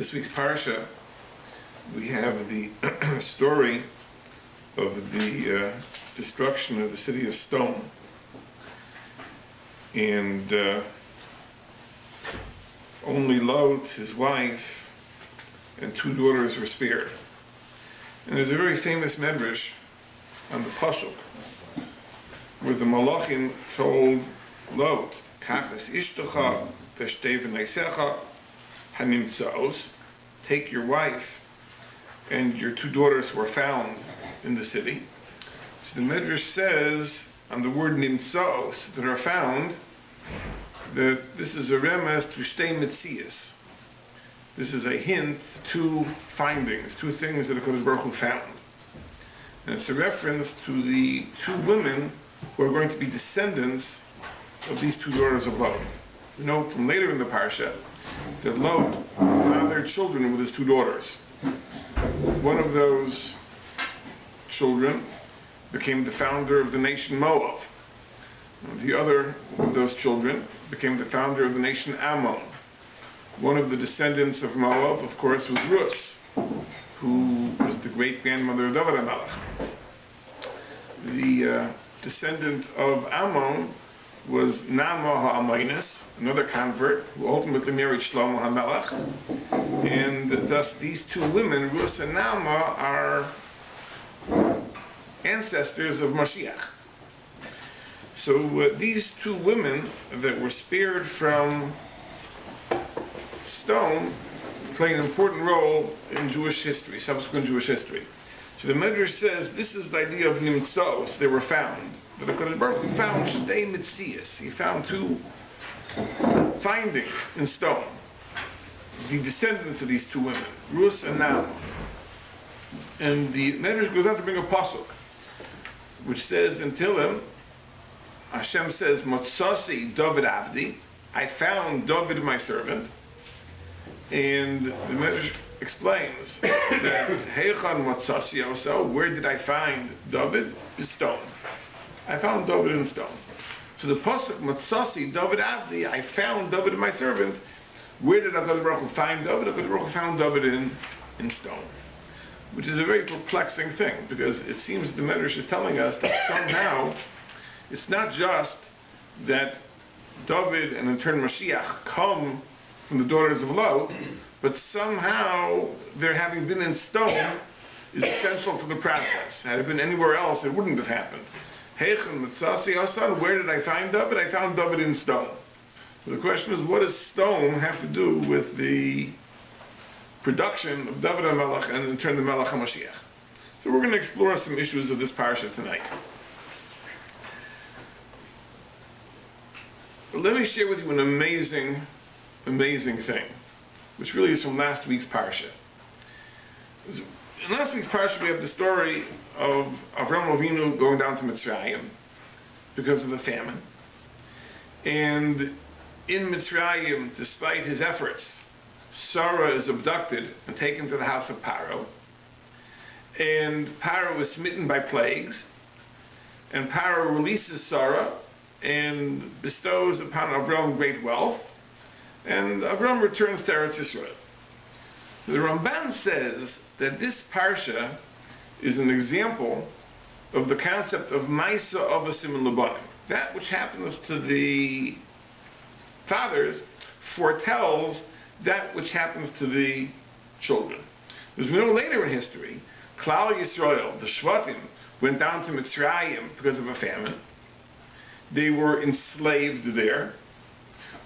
This week's parsha, we have the story of the destruction of the city of stone, and only Lot, his wife, and 2 daughters were spared. And there's a very famous medrash on the pasuk where the malachim told Lot, "Kach es ishtecha v'shtei v'neisecha hanimtzaos," take your wife and your 2 daughters who are found in the city. So the medrash says on the word nimtzaos, that are found, that this is a remes to shtei mitzias. This is a hint to 2 findings, 2 things that HaKadosh Baruch Hu found. And it's a reference to the 2 women who are going to be descendants of these 2 daughters of Lot. We know from later in the parsha that Lot fathered children with his 2 daughters. One of those children became the founder of the nation Moab. The other of those children became the founder of the nation Ammon. One of the descendants of Moab, of course, was Rosh, who was the great-grandmother of David HaMelech. The descendant of Ammon was Naamah HaAmmonis, another convert, who ultimately married Shlomo HaMelech. And thus these 2 women, Rosh and Naamah, are ancestors of Mashiach. So these 2 women that were spared from stone play an important role in Jewish history, subsequent Jewish history. So the Medrash says this is the idea of nimtzos, they were found. That HaKadosh Baruch Hu found shtei mitzias. He found 2 findings in stone. The descendants of these 2 women, Rus and Naamah. And the Medrash goes on to bring a pasuk, which says in Tehillim, Hashem says, Motzasi David Avdi, I found David my servant. And the Medrash explains that Heichan Motzasi also, where did I find David? In stone. I found David in stone. So the pasuk Motzasi David Avdi, I found David my servant. Where did HaKadosh Baruch Hu find David? HaKadosh Baruch Hu found David in stone. Which is a very perplexing thing, because it seems the Medrash is telling us that somehow it's not just that David and in turn Mashiach come from the daughters of Lot, but somehow their having been in stone is essential for the process. Had it been anywhere else, it wouldn't have happened. Heichen Mitzasi Hasan, where did I find David? I found David in stone. So the question is, what does stone have to do with the production of David HaMelech and in turn the Melech HaMashiach? So we're going to explore some issues of this parsha tonight. But let me share with you an amazing thing, which really is from last week's parsha. In last week's parsha, we have the story of Avraham Avinu going down to Mitzrayim because of the famine. And in Mitzrayim, despite his efforts, Sarah is abducted and taken to the house of Paro. And Paro is smitten by plagues. And Paro releases Sarah and bestows upon Avram great wealth. And Avram returns to Eretz Yisrael. The Ramban says that this parsha is an example of the concept of Maisa Avasim and Labanim. That which happens to the fathers foretells that which happens to the children. As we know later in history, Klal Yisrael, the Shvatim, went down to Mitzrayim because of a famine. They were enslaved there.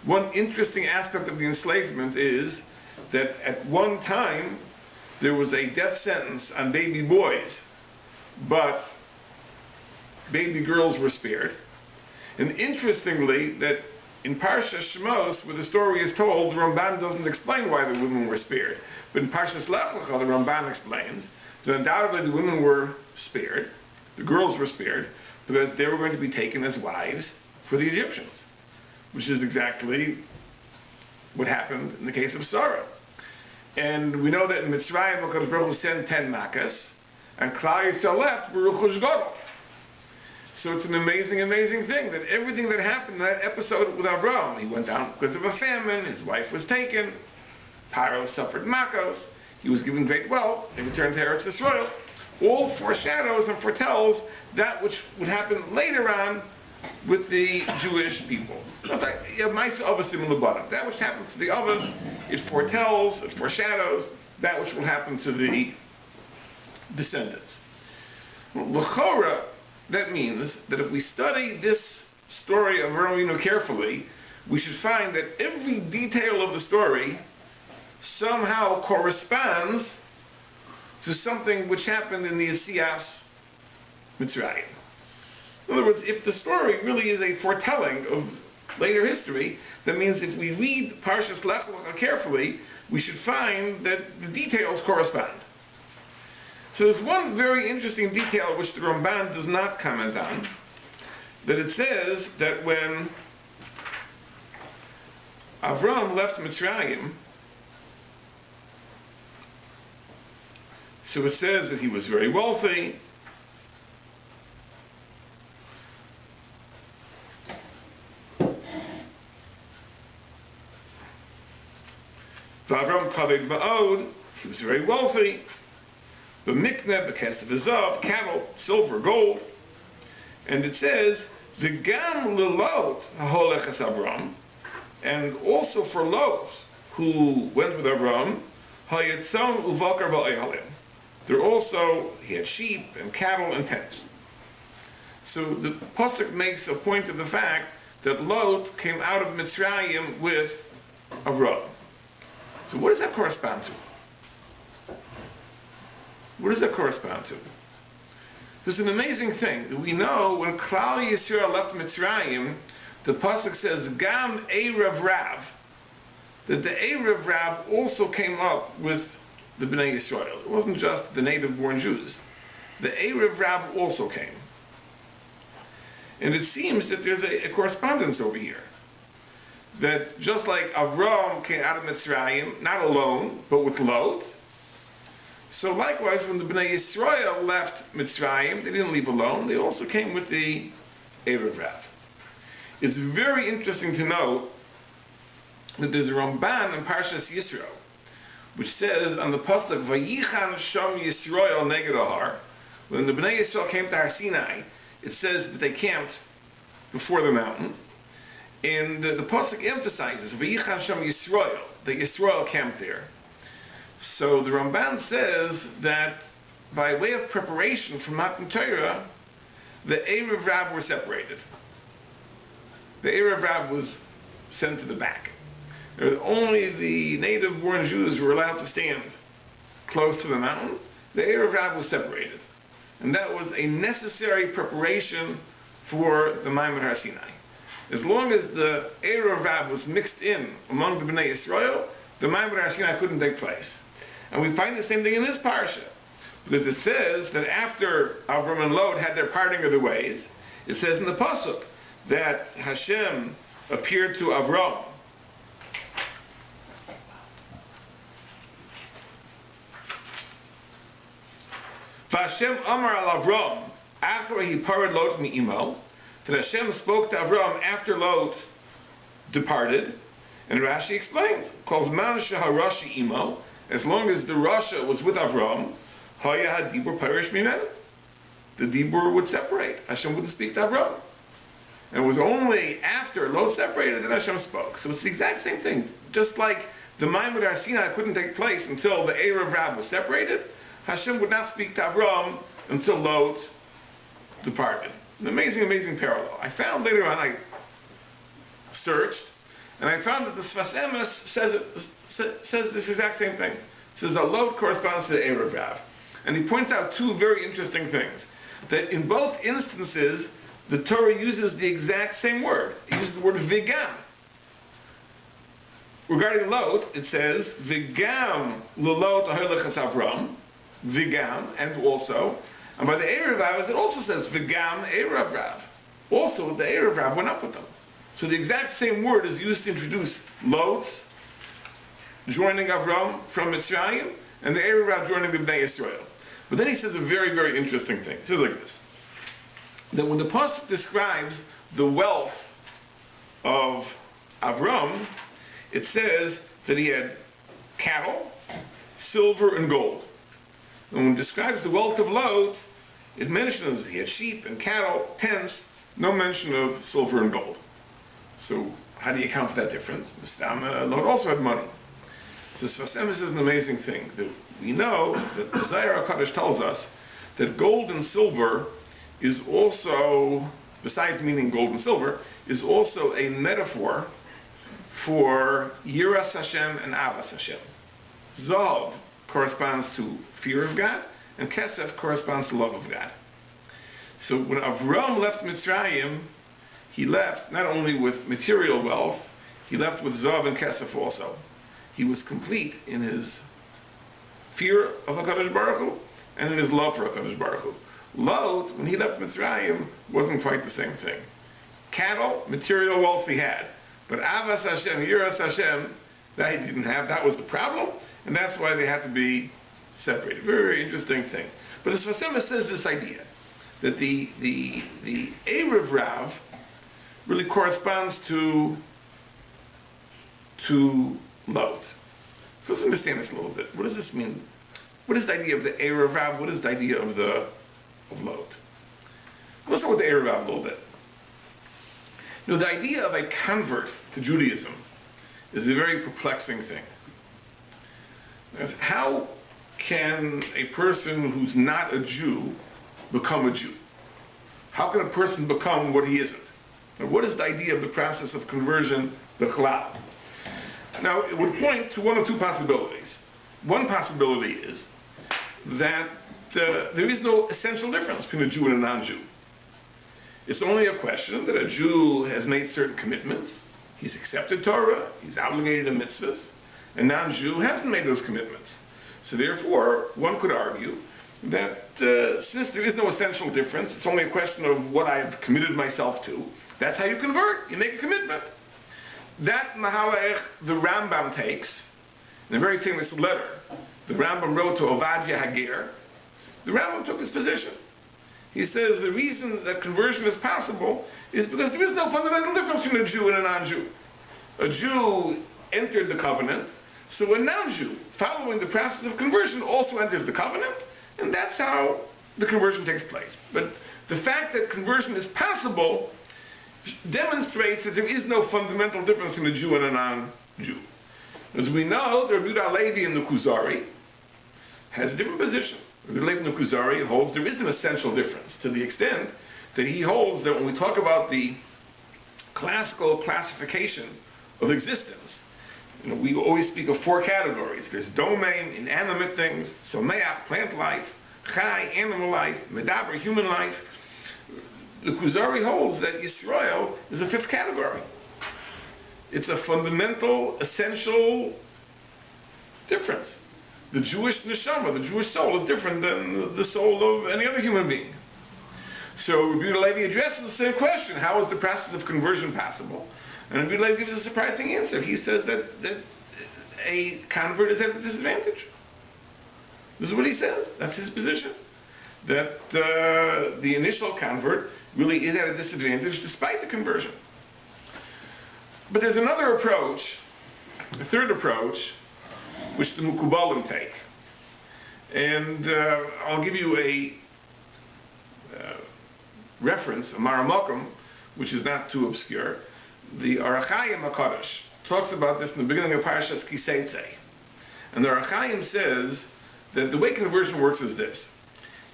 One interesting aspect of the enslavement is that at one time there was a death sentence on baby boys, but baby girls were spared. And interestingly, that in Parshas Shemos, where the story is told, the Ramban doesn't explain why the women were spared. But in Parshas Lech Lecha, the Ramban explains that undoubtedly the women were spared, the girls were spared, because they were going to be taken as wives for the Egyptians, which is exactly what happened in the case of Sarah. And we know that in Mitzrayim, HaKadosh Baruch Hu sent 10 makas, and Klal Yisrael left Baruch Gadol. So it's an amazing thing that everything that happened in that episode with Avraham, he went down because of a famine, his wife was taken, Paro suffered Makos, he was given great wealth, he returned to Eretz Yisrael. All foreshadows and foretells that which would happen later on with the Jewish people. That which happens to the others, it foretells, it foreshadows that which will happen to the descendants. L'chora, that means that if we study this story of Avraham Avinu carefully, we should find that every detail of the story somehow corresponds to something which happened in the Yetzias Mitzrayim. In other words, if the story really is a foretelling of later history, that means if we read Parshas Lech Lecha carefully, we should find that the details correspond. So there's one very interesting detail which the Ramban does not comment on, that it says that when Avram left Mitzrayim, so it says that he was very wealthy. Avram kaved ba'od, he was very wealthy. The mikneh, the kesef azav, cattle, silver, gold. And it says, the gam lelot haholech es Avram, and also for Lot, who went with Avram, hayetzon uvakar va'ehalim. There also, he had sheep and cattle and tents. So the Pasuk makes a point of the fact that Lot came out of Mitzrayim with Avram. So what does that correspond to? What does that correspond to? There's an amazing thing that we know when Klal Yisrael left Mitzrayim, the Pasuk says, Gam Erev Rav, that the Erev Rav also came up with the Bnei Yisrael. It wasn't just the native-born Jews. The Erev Rav also came. And it seems that there's a correspondence over here. That just like Avram came out of Mitzrayim, not alone, but with Lot, so likewise when the Bnei Yisrael left Mitzrayim, they didn't leave alone, they also came with the Erev Rav. It's very interesting to note that there's a Ramban in Parshas Yisro, which says on the pasuk Vayichan Sham Yisrael Neged Ahar, when the Bnei Yisrael came to Har Sinai, it says that they camped before the mountain, and the pasuk emphasizes Vayichan Sham Yisrael, that Yisrael camped there. So the Ramban says that by way of preparation for Matan Torah, the Erev Rav were separated. The Erev Rav was sent to the back. Only the native-born Jews were allowed to stand close to the mountain. The Erev Rav was separated. And that was a necessary preparation for the Maimon Har Sinai. As long as the Erev Rav was mixed in among the Bnei Yisrael, the Maimon Har Sinai couldn't take place. And we find the same thing in this parsha, because it says that after Avram and Lot had their parting of the ways, it says in the pasuk that Hashem appeared to Avram Vashem Amar al Avram after he parted Lot mi'imo, that Hashem spoke to Avram after Lot departed, and Rashi explains, calls Man Shaharashi imo, as long as the Rasha was with Avram, Haya had Dibur Parish Mimenu. The Dibur would separate. Hashem wouldn't speak to Avram. And it was only after Lot separated that Hashem spoke. So it's the exact same thing. Just like the Maimon Har Sinai couldn't take place until the Erev Rav was separated, Hashem would not speak to Avram until Lot departed. An amazing, amazing parallel. I found later on, I searched, and I found that the Sfas Emes says this exact same thing. It says that Lot corresponds to the Erev Rav. And he points out two very interesting things. That in both instances, the Torah uses the exact same word. It uses the word vigam. Regarding Lot, it says, vigam lelot aholech es Avram, vigam, and also, and by the Erev Rav, it also says vigam Erev Rav. Also, the Erev Rav went up with them. So the exact same word is used to introduce Lot joining Avram from Mitzrayim, and the Erev Rav joining the Bnei Yisrael. But then he says a very, very interesting thing. He says like this, that when the pasuk describes the wealth of Avram, it says that he had cattle, silver, and gold. And when it describes the wealth of Lot, it mentions he had sheep and cattle, tents, no mention of silver and gold. So how do you account for that difference? Lot also had money. So Sfas Emes is an amazing thing. That we know that the Zohar HaKadosh tells us that gold and silver is also, besides meaning gold and silver, is also a metaphor for Yiras Hashem and Avas Hashem. Zav corresponds to fear of God, and Kesef corresponds to love of God. So when Avram left Mitzrayim, he left not only with material wealth, he left with Zav and Kesef also. He was complete in his fear of HaKadosh Baruch Hu and in his love for HaKadosh Baruch Hu. Lot, when he left Mitzrayim, wasn't quite the same thing. Cattle, material wealth he had, but Avas Hashem, Yiras Hashem, that he didn't have. That was the problem, and that's why they had to be separated. Very, very interesting thing. But the Sfas Emes says this idea that the Erev Rav really corresponds to Lot. So let's understand this a little bit. What does this mean? What is the idea of the Erev Rav? What is the idea of Lot? Let's start with the Erev Rav a little bit. The idea of a convert to Judaism is a very perplexing thing. Because how can a person who's not a Jew become a Jew? How can a person become what he isn't? Now, what is the idea of the process of conversion, the chalal? Now, it would point to one of two possibilities. One possibility is that there is no essential difference between a Jew and a non-Jew. It's only a question that a Jew has made certain commitments. He's accepted Torah, he's obligated to mitzvahs. A non-Jew hasn't made those commitments. So therefore, one could argue that since there is no essential difference, it's only a question of what I've committed myself to. That's how you convert. You make a commitment. That Mahalech the Rambam takes, in a very famous letter, the Rambam wrote to Ovadia Hager. The Rambam took his position. He says the reason that conversion is possible is because there is no fundamental difference between a Jew and a non-Jew. A Jew entered the covenant, so a non-Jew, following the process of conversion, also enters the covenant, and that's how the conversion takes place. But the fact that conversion is possible demonstrates that there is no fundamental difference between a Jew and a non-Jew. As we know, the Rabbi Levi in the Kuzari has a different position. Rabbi Levi in the Kuzari holds there is an essential difference to the extent that he holds that when we talk about the classical classification of existence, we always speak of four categories. There's domain, inanimate things, someach, plant life, chai, animal life, medaber, human life. The Kuzari holds that Yisrael is a fifth category. It's a fundamental, essential difference. The Jewish neshama, the Jewish soul, is different than the soul of any other human being. So Rabbi Levi addresses the same question: how is the process of conversion possible? And Rabbi Levi gives a surprising answer. He says that a convert is at a disadvantage. This is what he says. That's his position. That the initial convert really is at a disadvantage despite the conversion. But there's another approach, a third approach, which the Mukubalim take. And I'll give you a reference, a Maramakum, which is not too obscure. The Arachayim HaKadosh talks about this in the beginning of Parashas Kiseitze. And the Arachayim says that the way conversion works is this.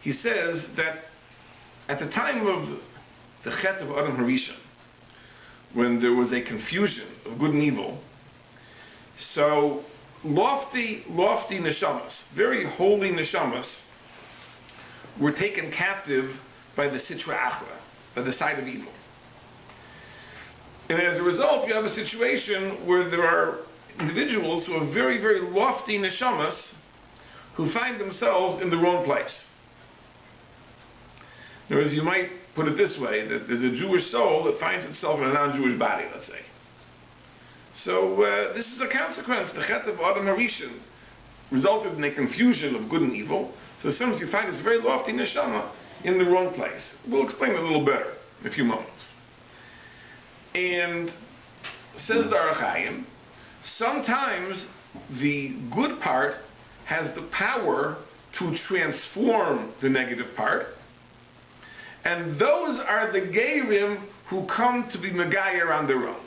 He says that at the time of the Chet of Adam Harishon, when there was a confusion of good and evil, so lofty neshamas, very holy neshamas, were taken captive by the Sitra Achra, by the side of evil. And as a result, you have a situation where there are individuals who are very, very lofty neshamas who find themselves in the wrong place. In other words, you might put it this way, that there's a Jewish soul that finds itself in a non-Jewish body, let's say. So this is a consequence. The Chet of Adam Harishon resulted in a confusion of good and evil. So sometimes you find this very lofty neshama in the wrong place. We'll explain it a little better in a few moments. And says the Arachayim, sometimes the good part has the power to transform the negative part, and those are the Geirim who come to be Megayer on their own.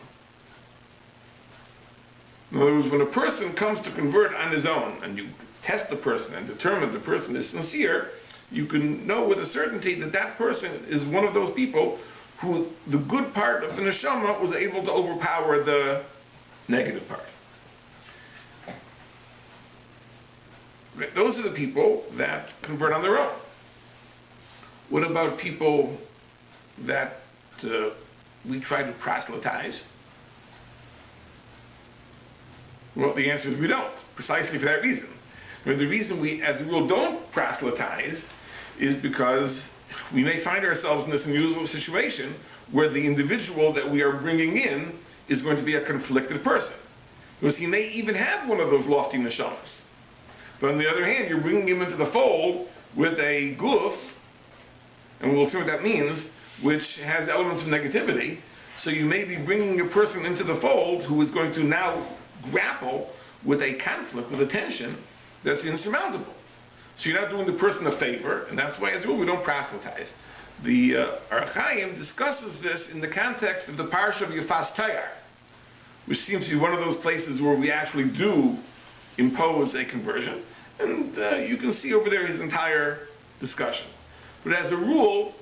In other words, when a person comes to convert on his own, and you test the person and determine the person is sincere, you can know with a certainty that that person is one of those people who the good part of the neshama was able to overpower the negative part. Those are the people that convert on their own. What about people that we try to proselytize? Well, the answer is we don't, precisely for that reason. But the reason we, as a rule, don't proselytize is because we may find ourselves in this unusual situation where the individual that we are bringing in is going to be a conflicted person. Because he may even have one of those lofty neshamas. But on the other hand, you're bringing him into the fold with a guf, and we'll see what that means, which has elements of negativity. So you may be bringing a person into the fold who is going to now grapple with a conflict, with a tension that's insurmountable. So you're not doing the person a favor, and that's why, as a rule, we don't proselytize. The Archaim discusses this in the context of the Parsha of Yefas Tayar, which seems to be one of those places where we actually do impose a conversion, and you can see over there his entire discussion. But as a rule,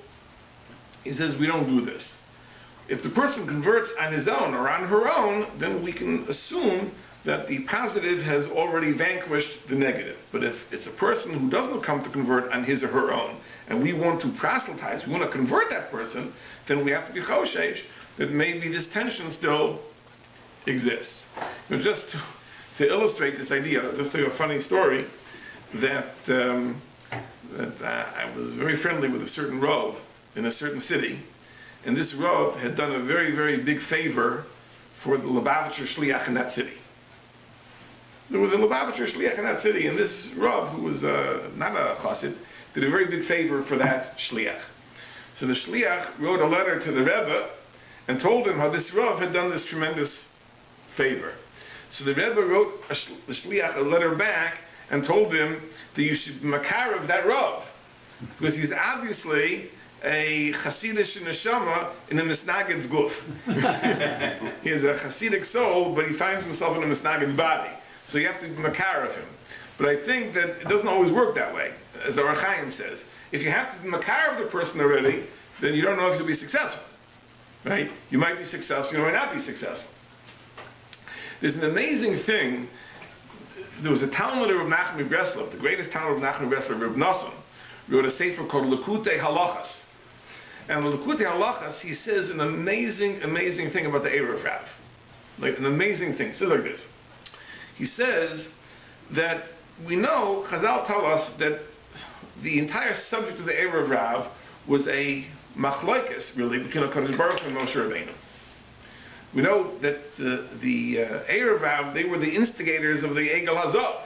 he says we don't do this. If the person converts on his own or on her own, then we can assume that the positive has already vanquished the negative. But if it's a person who doesn't come to convert on his or her own, and we want to proselytize, we want to convert that person, then we have to be choshesh that maybe this tension still exists. Now, just to illustrate this idea, I'll just tell you a funny story that I was very friendly with a certain Rav in a certain city, and this Rav had done a very, very big favor for the Lubavitcher Shliach in that city. There was a Lubavitcher Shliach in that city, and this Rav, who was not a Chassid, did a very big favor for that Shliach. So the Shliach wrote a letter to the Rebbe and told him how this Rav had done this tremendous favor. So the Rebbe wrote the Shliach a letter back and told him that you should makar of that Rav, because he's obviously a Hasidic neshama in a Misnagid's guf. He has a Hasidic soul, but he finds himself in a Misnagid's body. So you have to be makar of him. But I think that it doesn't always work that way, as Orach Chaim says. If you have to be makar of the person already, then you don't know if you'll be successful. Right? You might be successful, you might not be successful. There's an amazing thing. There was a Talmud of Nachman Breslov, the greatest Talmud of Nachman Breslov, Reb Nosson, wrote a sefer called Lekutei Halachas. And in Lekutei Halachas, he says an amazing, amazing thing about the Erev Rav. Like an amazing thing. He says like this. He says that we know, Chazal tell us that the entire subject of the Erev Rav was a machlokes, really, between HaKadosh Baruch Hu and Moshe Rabbeinu. We know that the Erev Rav, they were the instigators of the Egel Hazov.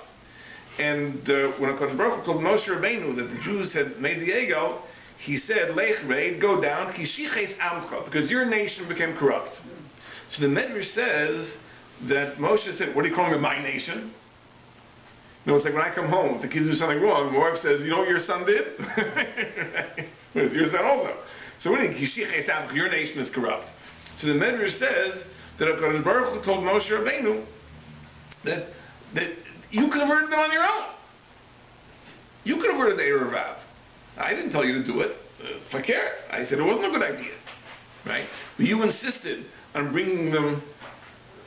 And when HaKadosh Baruch Hu told Moshe Rabbeinu that the Jews had made the Egel, he said, Lech Reid, go down, ki shiches amcha, because your nation became corrupt. So the Medrash says that Moshe said, what are you calling it, my nation? No, it's like when I come home, if the kids do something wrong, my wife says, you know what your son did? It's your son also. So what do you mean, ki shiches amcha, your nation is corrupt? So the Medrash says that HaKadosh Baruch Hu told Moshe Rabbeinu that you converted them on your own. You converted the Erev Rav. I didn't tell you to do it. Fakir. I said it wasn't a good idea. Right? But you insisted on bringing them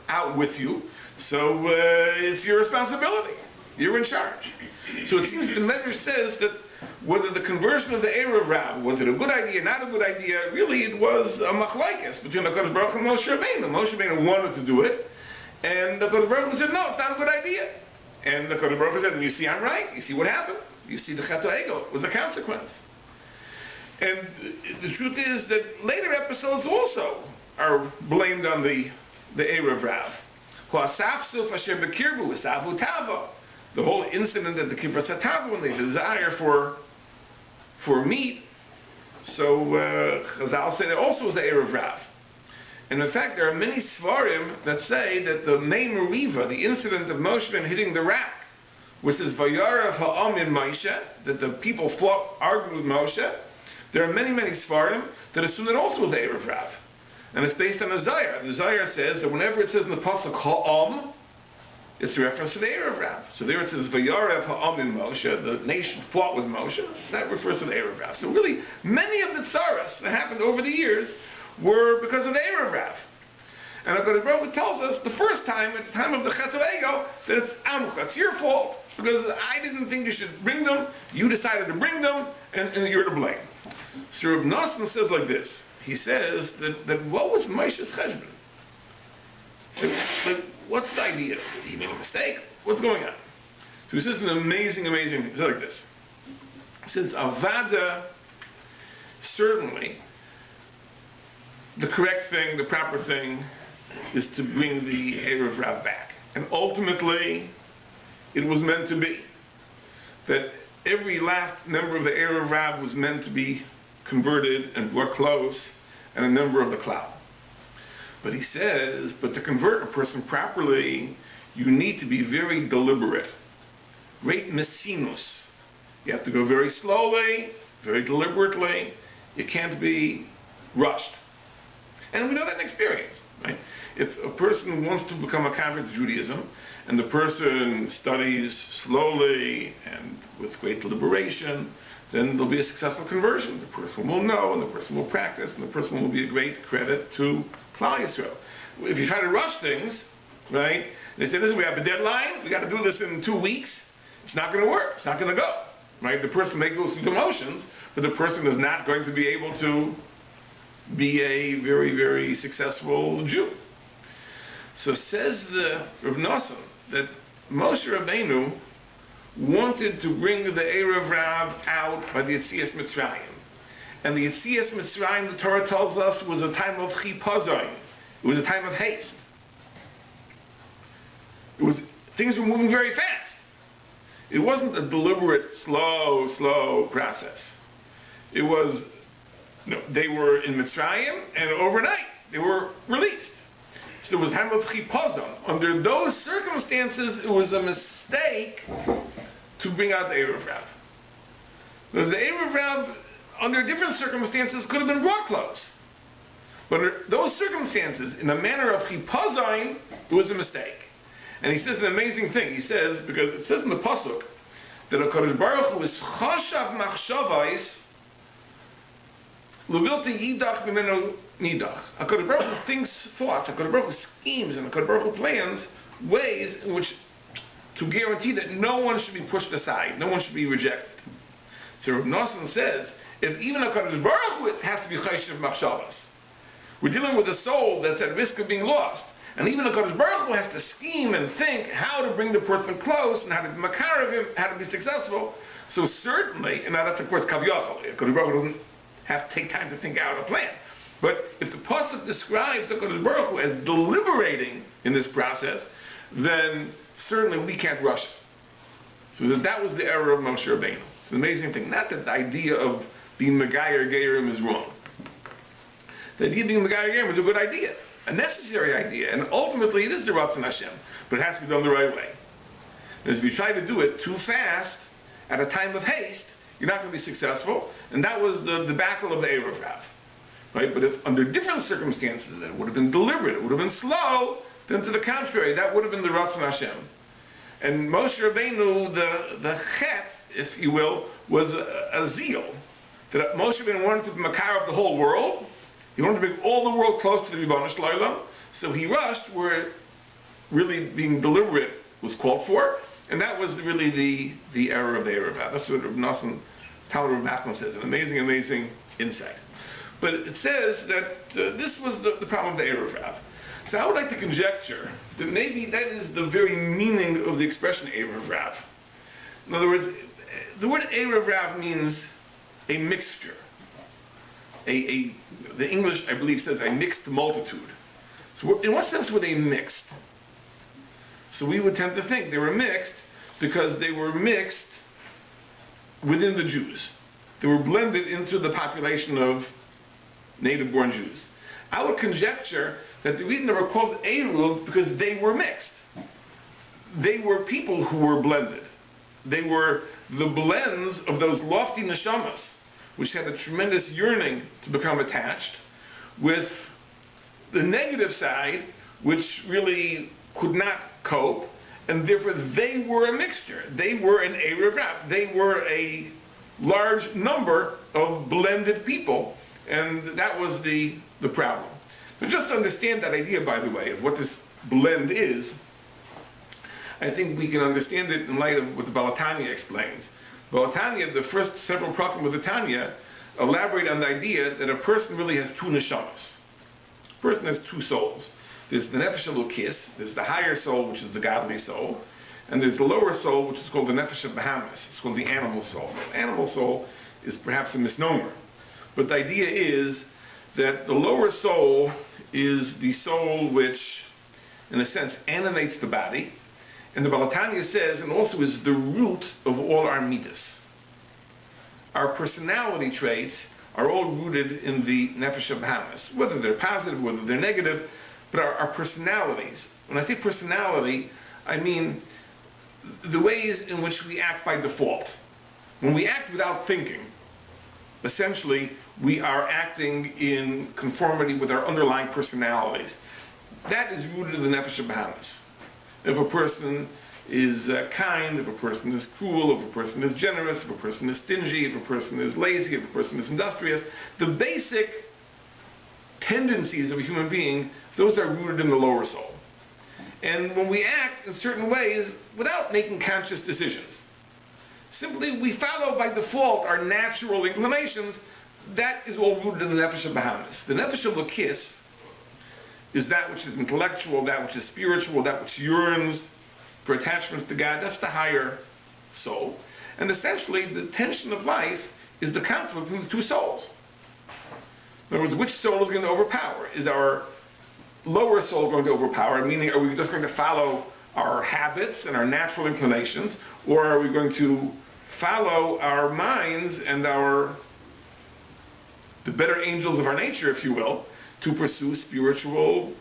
out with you, so it's your responsibility. You're in charge. So it seems the Medrash says that whether the conversion of the Erev Rav, was it a good idea, not a good idea, really it was a machlokes between HaKadosh Baruch Hu and Moshe Rabbeinu. Moshe Rabbeinu wanted to do it, and HaKadosh Baruch Hu said, no, it's not a good idea. And HaKadosh Baruch Hu said, you see, I'm right. You see what happened? You see the Chet HaEgel was a consequence. And the truth is that later episodes also are blamed on the Erev Rav. The whole incident at the Kibbutz HaTava, when they desire for meat, so Chazal say that also was the Erev Rav. And in fact, there are many svarim that say that the May Meriva, the incident of Moshe hitting the rock, which is VAYERA ha'am in Moshe, that the people argued with Moshe, there are many, many svarim that assume that also was the Erev Rav. And it's based on a Zayar. The Zayar says that whenever it says in the Pasuk ha'am, it's a reference to the Erev Rav. So there it says VAYERA ha'am in Moshe, the nation fought with Moshe, that refers to the Erev Rav. So really, many of the tzaras that happened over the years were because of the Erev Rav. And HaKadosh Baruch Hu tells us the first time, at the time of the Chet of Ego, that it's Amcha, it's your fault, because I didn't think you should bring them, you decided to bring them, and you're to blame. So Reb Nosson says like this, he says that what was Moshe's cheshbon? Like, what's the idea? Did he make a mistake? What's going on? So he says an amazing, amazing thing. He says like this. He says, Avada, certainly, the correct thing, the proper thing, is to bring the Erev Rav back. And ultimately, it was meant to be. That every last member of the Erev Rav was meant to be converted and brought close, and a member of the cloud. But he says, but to convert a person properly, you need to be very deliberate. Great messinus. You have to go very slowly, very deliberately. You can't be rushed. And we know that in experience, right? If a person wants to become a convert to Judaism, and the person studies slowly and with great deliberation, then there'll be a successful conversion. The person will know, and the person will practice, and the person will be a great credit to Klal Yisrael. If you try to rush things, right? They say, listen, we have a deadline, we got to do this in 2 weeks. It's not going to work. It's not going to go, right? The person may go through the motions, but the person is not going to be able to be a very, very successful Jew. So says the Rav Nosson that Moshe Rabbeinu wanted to bring the Erev Rav out by the Yetzias Mitzrayim. And the Yetzias Mitzrayim, the Torah tells us, was a time of chipazon. It was a time of haste. Things were moving very fast. It wasn't a deliberate, slow process. It was, they were in Mitzrayim, and overnight they were released. So it was time of chipazon. Under those circumstances, it was a mistake to bring out the Erev Rav. Because the Erev Rav, under different circumstances, could have been brought close. But under those circumstances, in a manner of chipazon, it was a mistake. And he says an amazing thing. He says, because it says in the Pasuk, that HaKadosh Baruch Hu is chashav machshavais levilti yidach b'menu nidach. HaKadosh Baruch Hu thinks thoughts, HaKadosh Baruch Hu schemes, and HaKadosh Baruch Hu plans ways in which to guarantee that no one should be pushed aside, no one should be rejected. So Rav Nosson says, if even HaKadosh Baruch Hu has to be chashav machshavais, we're dealing with a soul that's at risk of being lost. And even HaKadosh Baruch Hu has to scheme and think how to bring the person close and how to be makar of him, how to be successful. So certainly, and now that's of course kaviyachol, HaKadosh Baruch Hu doesn't have to take time to think out a plan. But if the Pasuk describes HaKadosh Baruch Hu as deliberating in this process, then certainly we can't rush it. So that was the error of Moshe Rabbeinu. It's an amazing thing. Not that the idea of being Megayer Gerim is wrong. The idea of being Megayer Gerim is a good idea. A necessary idea, and ultimately it is the Ratzon Hashem, but it has to be done the right way. And if you try to do it too fast, at a time of haste, you're not going to be successful, and that was the battle of the Erev Rav. Right? But if under different circumstances, it would have been deliberate, it would have been slow, then to the contrary, that would have been the Ratzon Hashem. And Moshe Rabbeinu, the chet, if you will, was a zeal. That Moshe Rabbeinu wanted to be makar of the whole world. He wanted to bring all the world close to the Ribono Shel Olam, so he rushed where really being deliberate was called for, and that was really the error of the Erev Rav. That's what Rav Nosson, Talmud Rav Nachman says, an amazing insight. But it says that this was the problem of the Erev Rav. So I would like to conjecture that maybe that is the very meaning of the expression Erev Rav. In other words, the word Erev Rav means a mixture. The English, I believe, says a mixed multitude. So in what sense were they mixed? So we would tend to think they were mixed because they were mixed within the Jews. They were blended into the population of native-born Jews. I would conjecture that the reason they were called Eruv because they were mixed. They were people who were blended. They were the blends of those lofty neshamas, which had a tremendous yearning to become attached, with the negative side, which really could not cope, and therefore they were a mixture. They were an Eruv Rab. They were a large number of blended people, and that was the problem. But just to understand that idea, by the way, of what this blend is, I think we can understand it in light of what the Baal Tanya explains. Baal Tanya, the first several prakim of the Tanya, elaborate on the idea that a person really has two neshamas. A person has two souls. There's the nefesh elokis, there's the higher soul, which is the godly soul, and there's the lower soul, which is called the nefesh bahamis. It's called the animal soul. The animal soul is perhaps a misnomer, but the idea is that the lower soul is the soul which, in a sense, animates the body, and the Baal Tanya says, and also is the root of all our midas. Our personality traits are all rooted in the nefesh bahamis, whether they're positive, whether they're negative, but our personalities. When I say personality, I mean the ways in which we act by default. When we act without thinking, essentially we are acting in conformity with our underlying personalities. That is rooted in the nefesh bahamis. If a person is kind, if a person is cruel, if a person is generous, if a person is stingy, if a person is lazy, if a person is industrious, the basic tendencies of a human being, those are rooted in the lower soul. And when we act in certain ways without making conscious decisions, simply we follow by default our natural inclinations, that is all rooted in the nefesh bahamis. The nefesh elokis is that which is intellectual, that which is spiritual, that which yearns for attachment to God. That's the higher soul. And essentially, the tension of life is the conflict between the two souls. In other words, which soul is going to overpower? Is our lower soul going to overpower? Meaning, are we just going to follow our habits and our natural inclinations? Or are we going to follow our minds and the better angels of our nature, if you will, to pursue spiritual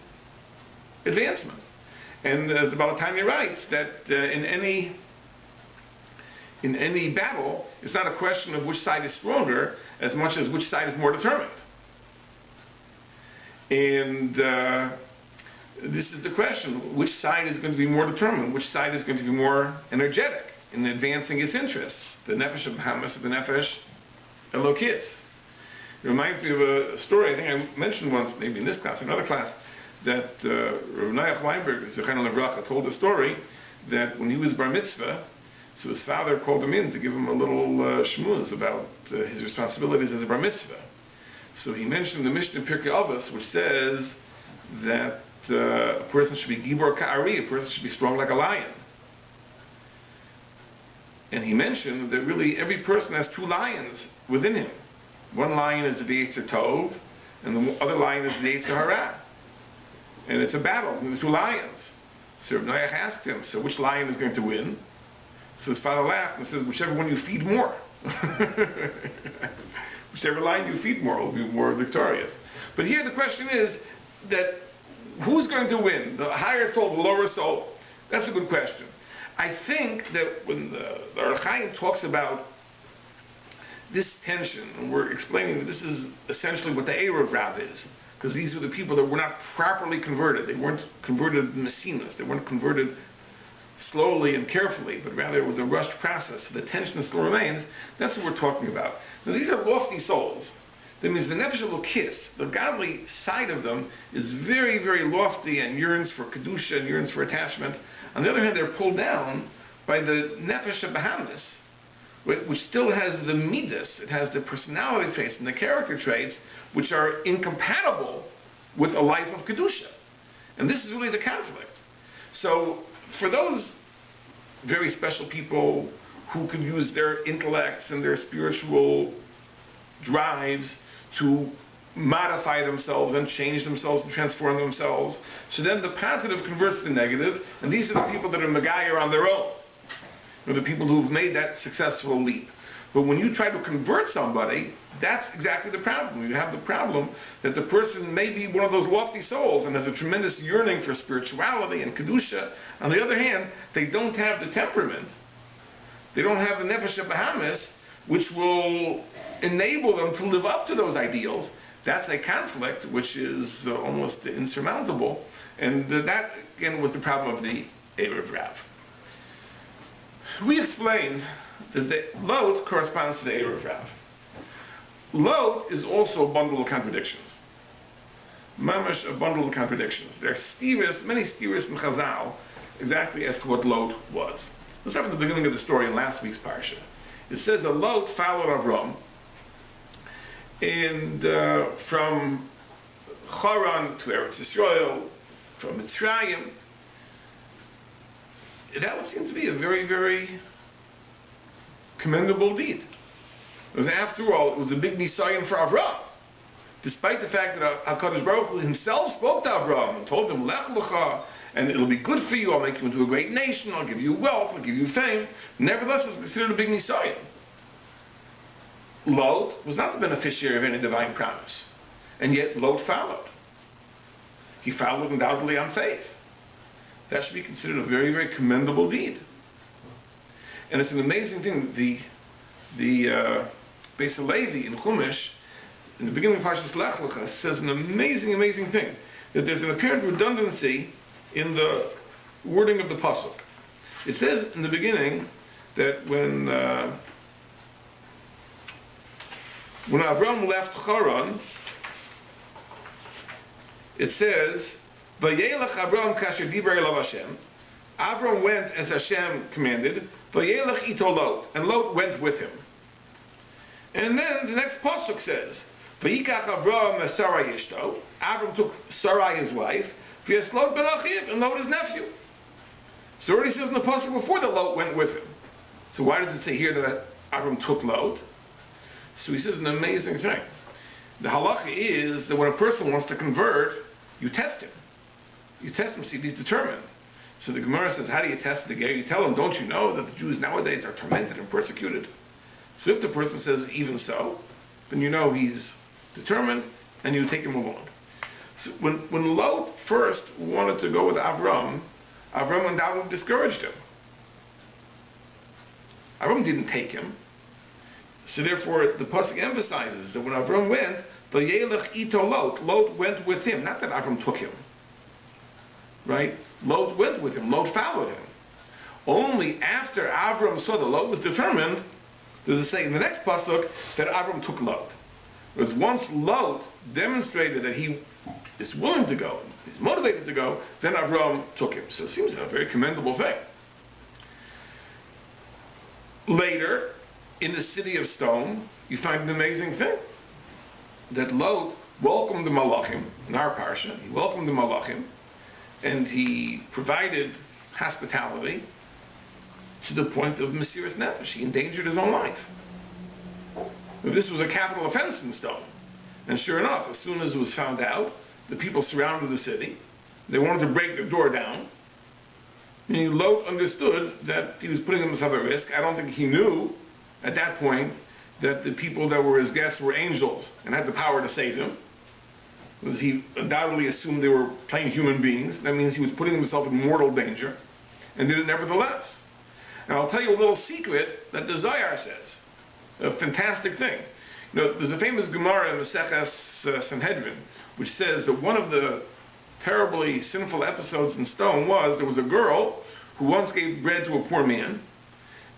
advancement? And the Baal Tanya writes that in any battle, it's not a question of which side is stronger as much as which side is more determined. And this is the question: which side is going to be more determined? Which side is going to be more energetic in advancing its interests? The nefesh bahamis or the nefesh elokis? It reminds me of a story I think I mentioned once, maybe in this class, another class, that Rabbi Weinberg, Zechariah Levracha, told a story that when he was bar mitzvah, so his father called him in to give him a little shmuz about his responsibilities as a bar mitzvah. So he mentioned the Mishnah Pirkei Avos, which says that a person should be gibor ka'ari, a person should be strong like a lion. And he mentioned that really every person has two lions within him. One lion is the Yetzer Tov, and the other lion is the Yetzer Hara. And it's a battle between the two lions. So Rabbi Noach asked him, so which lion is going to win? So his father laughed and said, whichever one you feed more. Whichever lion you feed more will be more victorious. But here the question is that who's going to win? The higher soul, the lower soul? That's a good question. I think that when the Darchei talks about this tension, and we're explaining that this is essentially what the Eruv Rab is, because these were the people that were not properly converted. They weren't converted messinas. They weren't converted slowly and carefully, but rather it was a rushed process. So the tension still remains. That's what we're talking about. Now these are lofty souls. That means the nefesh elokis, the godly side of them, is very, very lofty and yearns for kedusha and yearns for attachment. On the other hand, they're pulled down by the nefesh bahamis, which still has the midas, it has the personality traits and the character traits, which are incompatible with a life of kedusha. And this is really the conflict. So for those very special people who could use their intellects and their spiritual drives to modify themselves and change themselves and transform themselves, so then the positive converts to the negative, and these are the people that are megayer on their own. are the people who've made that successful leap. But when you try to convert somebody, that's exactly the problem. You have the problem that the person may be one of those lofty souls and has a tremendous yearning for spirituality and kedusha. On the other hand, they don't have the temperament. They don't have the nefesh habahamis, which will enable them to live up to those ideals. That's a conflict which is almost insurmountable. And that, again, was the problem of the Erev Rav. We explained that the Lot corresponds to the Erev Rav. Lot is also a bundle of contradictions. Mamash, a bundle of contradictions. There are many steers in Chazal exactly as to what Lot was. Let's start from the beginning of the story in last week's parsha. It says that Lot followed Avram, and from Haran to Eretz Yisrael, from Mitzrayim. That would seem to be a very, very commendable deed. Because after all, it was a big nisayon for Avram. Despite the fact that HaKadosh Baruch Hu himself spoke to Avram and told him, Lech Lecha, and it'll be good for you, I'll make you into a great nation, I'll give you wealth, I'll give you fame. Nevertheless, it was considered a big nisayon. Lot was not the beneficiary of any divine promise. And yet Lot followed. He followed undoubtedly on faith. That should be considered a very, very commendable deed. And it's an amazing thing. The Beis Halevi in Chumash, in the beginning of Parshas Lech Lecha, says an amazing, amazing thing. That there's an apparent redundancy in the wording of the pasuk. It says in the beginning that when Avram left Haran, it says, Vayelech Avram kasher diber elav Hashem. Avram went as Hashem commanded. Vayelech ito Lot, and Lot went with him. And then the next pasuk says, Vayikach Avram Sarai Yishto. Avram took Sarai his wife. V'yas Lot ben Achiv, and Lot his nephew. So it already says in the pasuk before that Lot went with him. So why does it say here that Avram took Lot? So he says an amazing thing. The halacha is that when a person wants to convert, you test him. You test him, see if he's determined. So the Gemara says, how do you test the guy? You tell him, don't you know that the Jews nowadays are tormented and persecuted? So if the person says, even so, then you know he's determined, and you take him along. So when Lot first wanted to go with Avram undoubtedly discouraged him. Avram didn't take him. So therefore, the pasuk emphasizes that when Avram went, Vayelech ito Lot, Lot went with him. Not that Avram took him. Right? Lot went with him. Lot followed him. Only after Avram saw that Lot was determined, does it say in the next pasuk that Avram took Lot. Because once Lot demonstrated that he is willing to go, he's motivated to go, then Avram took him. So it seems a very commendable thing. Later, in the city of stone, you find an amazing thing. That Lot welcomed the Malachim, in our parsha, he welcomed the Malachim, and he provided hospitality to the point of Mesiras Nefesh. He endangered his own life. But this was a capital offense in stone. And sure enough, as soon as it was found out, the people surrounded the city. They wanted to break the door down. And Lot understood that he was putting himself at risk. I don't think he knew at that point that the people that were his guests were angels and had the power to save him. Because he undoubtedly assumed they were plain human beings. That means he was putting himself in mortal danger, and did it nevertheless. Now I'll tell you a little secret that the Zohar says. A fantastic thing. You know, there's a famous Gemara in Maseches Sanhedrin, which says that one of the terribly sinful episodes in stone was there was a girl who once gave bread to a poor man,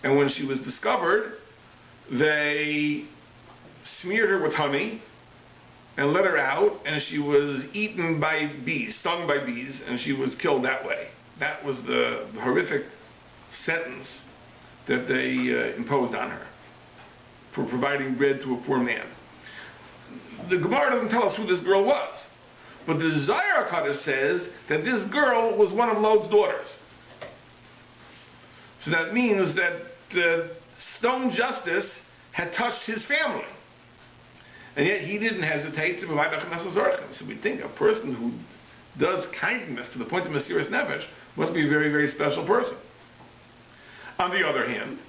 and when she was discovered, they smeared her with honey and let her out, and she was eaten by bees, stung by bees, and she was killed that way. That was the horrific sentence that they imposed on her for providing bread to a poor man. The Gemara doesn't tell us who this girl was, but the Zohar Kodesh says that this girl was one of Lot's daughters. So that means that stone justice had touched his family. And yet he didn't hesitate to provide Achnas Zorchim. So we think a person who does kindness to the point of Mesiras Nefesh must be a very, very special person. On the other hand,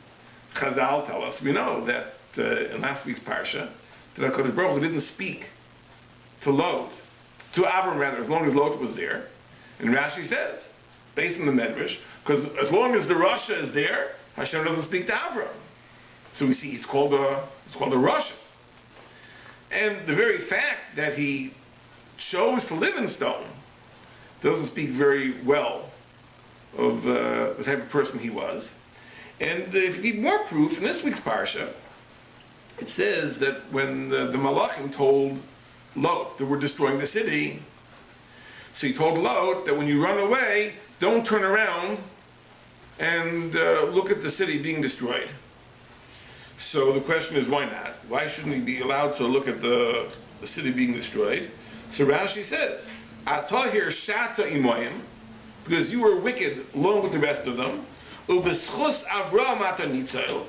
Chazal tell us, we know that in last week's parsha, that HaKadosh Baruch Hu didn't speak to Lot, to Avram rather, as long as Lot was there. And Rashi says, based on the Medrash, because as long as the Rasha is there, Hashem doesn't speak to Avram. So we see he's called a Rasha. And the very fact that he chose to live in stone doesn't speak very well of the type of person he was. And if you need more proof, in this week's parsha, it says that when the Malachim told Lot that we're destroying the city, so he told Lot that when you run away, don't turn around and look at the city being destroyed. So the question is, why not? Why shouldn't he be allowed to look at the city being destroyed? So Rashi says, Atahir shata imoyim, because you were wicked along with the rest of them, ubeschus Avram atanitzal,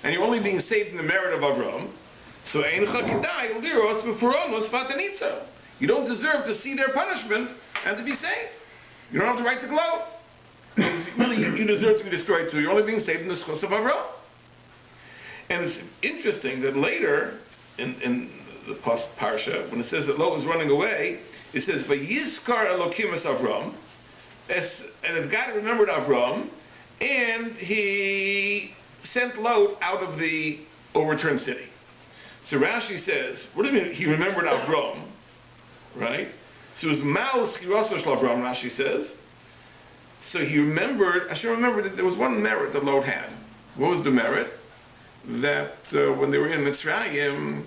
and you're only being saved in the merit of Avram. So eincha kedai liros b'puronos vatanitzal. You don't deserve to see their punishment and to be saved. You don't have the right to gloat. Really, you deserve to be destroyed too. You're only being saved in the schus of Avram. And it's interesting that later in the parsha, when it says that Lot was running away, it says, "Vayizkar Elokim es Avram," and God remembered Avram, and he sent Lot out of the overturned city. So Rashi says, what do you mean he remembered Avram? Right? So it was Ma'us Chiroso Shel Avram, Rashi says. So he remembered, I should remember that there was one merit that Lot had. What was the merit? That when they were in Mitzrayim,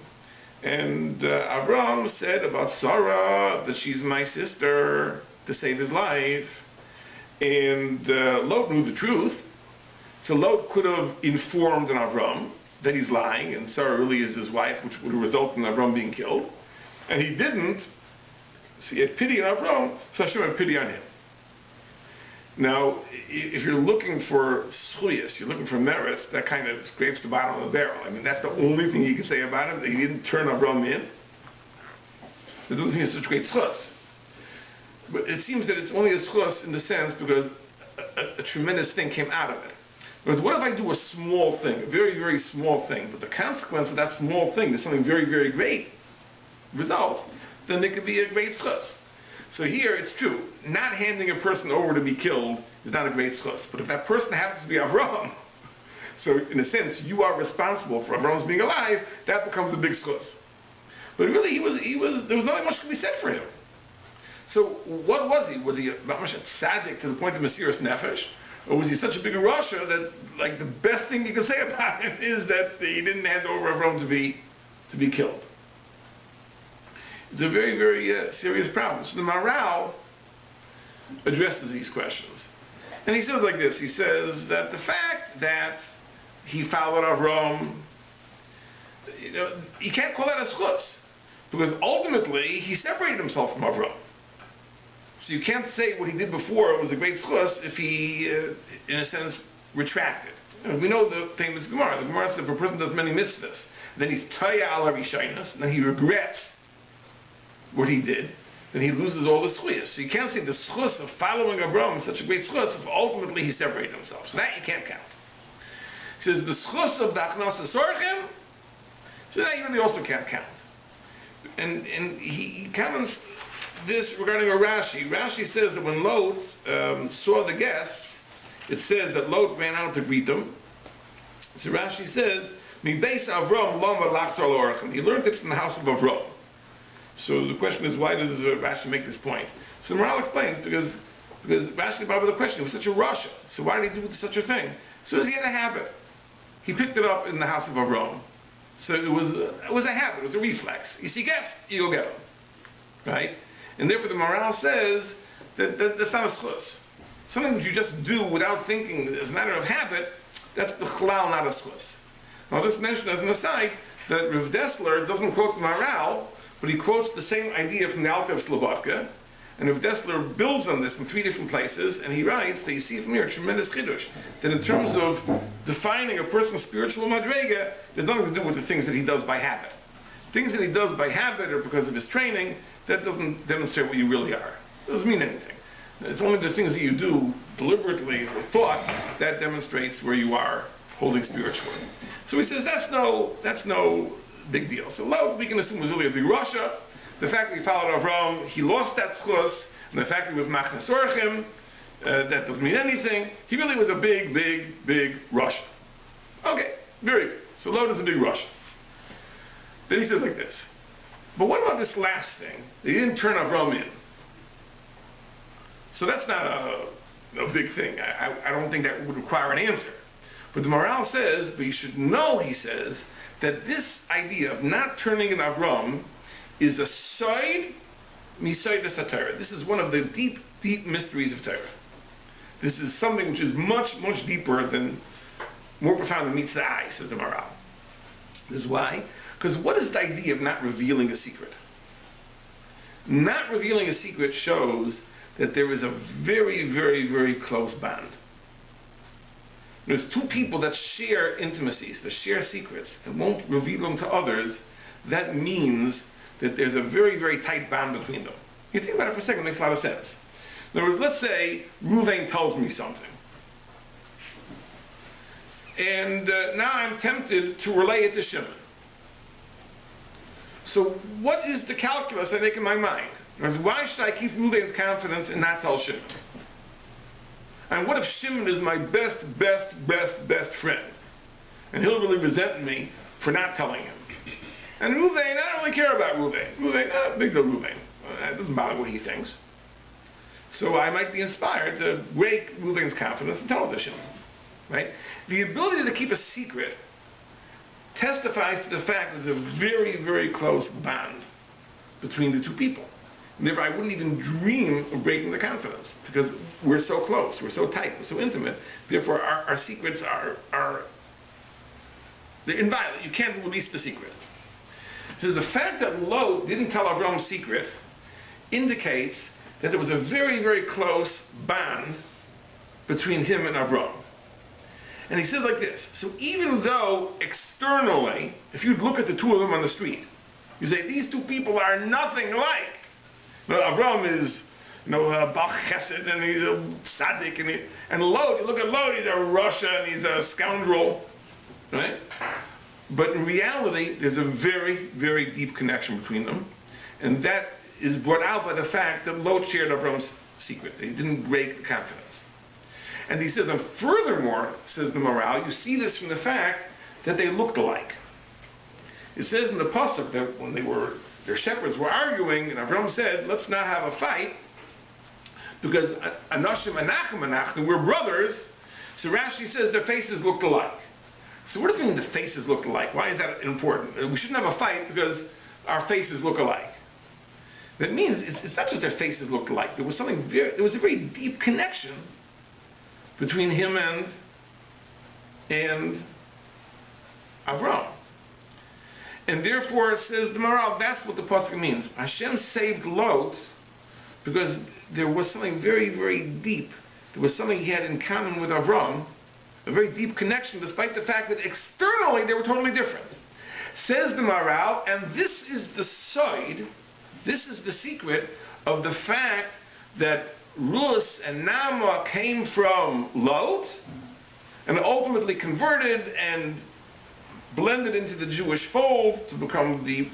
and Avram said about Sarah that she's my sister to save his life, and Lot knew the truth, so Lot could have informed Avram that he's lying and Sarah really is his wife, which would result in Avram being killed, and he didn't. So he had pity on Avram, so Hashem had pity on him. Now, if you're looking for schuyas, you're looking for merits, that kind of scrapes the bottom of the barrel. I mean, that's the only thing you can say about him, that he didn't turn Avram in. It doesn't seem it's such a great schus. But it seems that it's only a schus in the sense because a tremendous thing came out of it. Because what if I do a small thing, a very, very small thing, but the consequence of that small thing is something very, very great results, then it could be a great schus. So here, it's true. Not handing a person over to be killed is not a great schus. But if that person happens to be Avram, so in a sense, you are responsible for Avram's being alive, that becomes a big schus. But really, there was nothing much to be said for him. So what was he? Was he not much a tzaddik to the point of Mesiras Nefesh? Or was he such a big Rasha that, like, the best thing you can say about him is that he didn't hand over Avram to be killed? It's a very, very serious problem. So the Maral addresses these questions. And he says like this, he says that the fact that he followed Avram, you can't call that a schus, because ultimately he separated himself from Avram. So you can't say what he did before was a great schus if he, in a sense, retracted. We know the famous Gemara. The Gemara says if a person does many mitzvahs, then he's taya al harishaynos, and then he regrets what he did, then he loses all the schuyas. So you can't say the schus of following Avram is such a great schus if ultimately he separated himself. So that you can't count. He says the schus of dachnas sorchim, so that you really also can't count. And he comments this regarding a Rashi. Rashi says that when Lot saw the guests, it says that Lot ran out to greet them. So Rashi says, Mi beis Avram lama lachzor l'orachim. He learned it from the house of Avram. So the question is, why does Rashi make this point? So the Maral explains, because Rashi brought up the question, it was such a Rasha, so why did he do such a thing? So he had a habit. He picked it up in the house of Avram. So it was a habit, it was a reflex. You see guests, you go get them. Right? And therefore the Maral says that that's not a schus. Something that you just do without thinking as a matter of habit, that's b'chlal, not a schus. Now I'll just mention as an aside that Rav Dessler doesn't quote the Maral, but he quotes the same idea from the Alter of Slobodka, and Rav Dessler builds on this from three different places, and he writes that you see from here a tremendous chiddush, that in terms of defining a person's spiritual madrega, there's nothing to do with the things that he does by habit. Things that he does by habit or because of his training, that doesn't demonstrate what you really are. It doesn't mean anything. It's only the things that you do deliberately or thought that demonstrates where you are holding spiritually. So he says that's no big deal. So Lot, we can assume, was really a big Rasha. The fact that he followed Avram, he lost that schus, and the fact that he was machnas orchim, that doesn't mean anything. He really was a big Rasha. Okay, very good. So Lot is a big Rasha. Then he says like this. But what about this last thing? He didn't turn Avram in. So that's not a big thing. I don't think that would require an answer. But the Maharal says, but you should know, he says, that this idea of not turning in Avram is a side misaydas HaTorah. This is one of the deep mysteries of Torah. This is something which is much deeper than, more profound than meets the eye, says the Maharal. This is why. Because what is the idea of not revealing a secret? Not revealing a secret shows that there is a very close bond. There's two people that share intimacies, that share secrets, and won't reveal them to others. That means that there's a very tight bond between them. You think about it for a second, it makes a lot of sense. In other words, let's say Reuven tells me something. And now I'm tempted to relay it to Shimon. So what is the calculus I make in my mind? Why should I keep Reuven's confidence and not tell Shimon? And what if Shimon is my best friend? And he'll really resent me for not telling him. And Reuven, I don't really care about Reuven. Big deal Reuven. It doesn't bother what he thinks. So I might be inspired to break Reuven's confidence and tell it to Shimon. Right? The ability to keep a secret testifies to the fact that there's a very close bond between the two people. And therefore, I wouldn't even dream of breaking the confidence because we're so close, we're so tight, we're so intimate. Therefore, our secrets are they're inviolate. You can't release the secret. So the fact that Lot didn't tell Avram's secret indicates that there was a very close bond between him and Avram. And he says like this. So even though externally, if you look at the two of them on the street, you say these two people are nothing alike. Avram is, Bach Chesed, and he's a tzaddik, and Lot, you look at Lot, he's a Rasha, and he's a scoundrel, right? But in reality, there's a very deep connection between them, and that is brought out by the fact that Lot shared Avram's secret. He didn't break the confidence. And he says, and furthermore, says the Maharal, you see this from the fact that they looked alike. It says in the pasuk that when their shepherds were arguing, and Avram said, let's not have a fight, because Anashim Anachim, we're brothers. So Rashi says their faces looked alike. So what does it mean the faces looked alike? Why is that important? We shouldn't have a fight because our faces look alike. That means it's not just their faces looked alike. There was a very deep connection between him and Avram. And therefore, it says the Maharal, that's what the pasuk means. Hashem saved Lot because there was something very deep. There was something he had in common with Avram, a very deep connection, despite the fact that externally they were totally different. Says the Maharal, and this is the side, this is the secret of the fact that Rus and Nama came from Lot and ultimately converted and blended into the Jewish fold to become the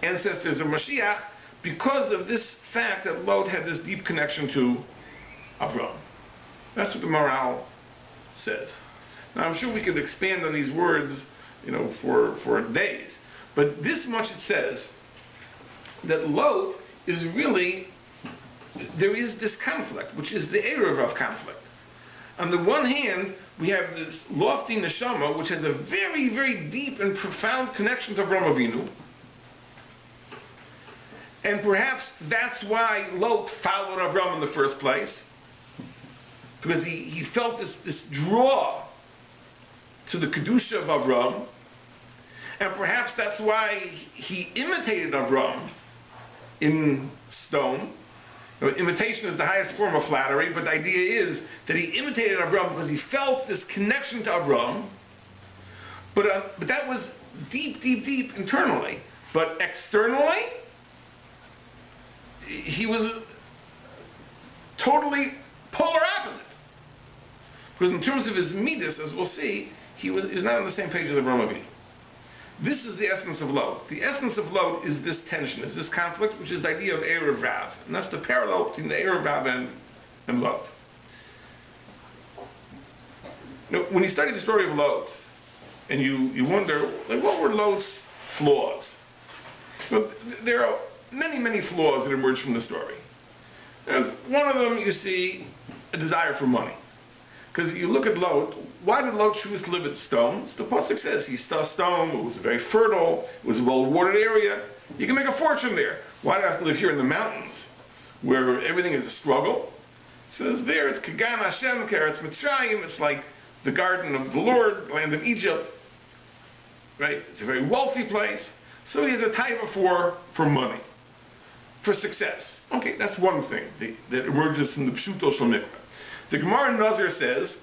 ancestors of Mashiach because of this fact that Lot had this deep connection to Avram. That's what the Maharal says. Now I'm sure we could expand on these words, for days. But this much it says, that Lot is really, there is this conflict, which is the Erev of conflict. On the one hand, we have this lofty neshama, which has a very deep and profound connection to Avraham Avinu. And perhaps that's why Lot followed Avram in the first place. Because he felt this draw to the Kedusha of Avram. And perhaps that's why he imitated Avram in stone. Imitation is the highest form of flattery, but the idea is that he imitated Avram because he felt this connection to Avram. But that was deep internally. But externally, he was totally polar opposite. Because in terms of his midas, as we'll see, he was not on the same page as Avraham Avinu. This is the essence of Lot. The essence of Lot is this tension, is this conflict, which is the idea of Erev Rav. And that's the parallel between the Erev Rav and Lot. Now, when you study the story of Lot, and you wonder, like, what were Lot's flaws? Well, there are many, many flaws that emerge from the story. There's one of them, you see, a desire for money. Because you look at Lot, why did Lot choose to live at stones? The pasuk says he saw stone, it was very fertile, it was a well-watered area. You can make a fortune there. Why do I have to live here in the mountains, where everything is a struggle? It says there, it's Kagan Hashem, Keretz Mitzrayim, it's like the garden of the Lord, land of Egypt. Right? It's a very wealthy place. So he has a taiva for money, for success. Okay, that's one thing that emerges from the Pshuto Shel Mikra. The Gemara in Nazir says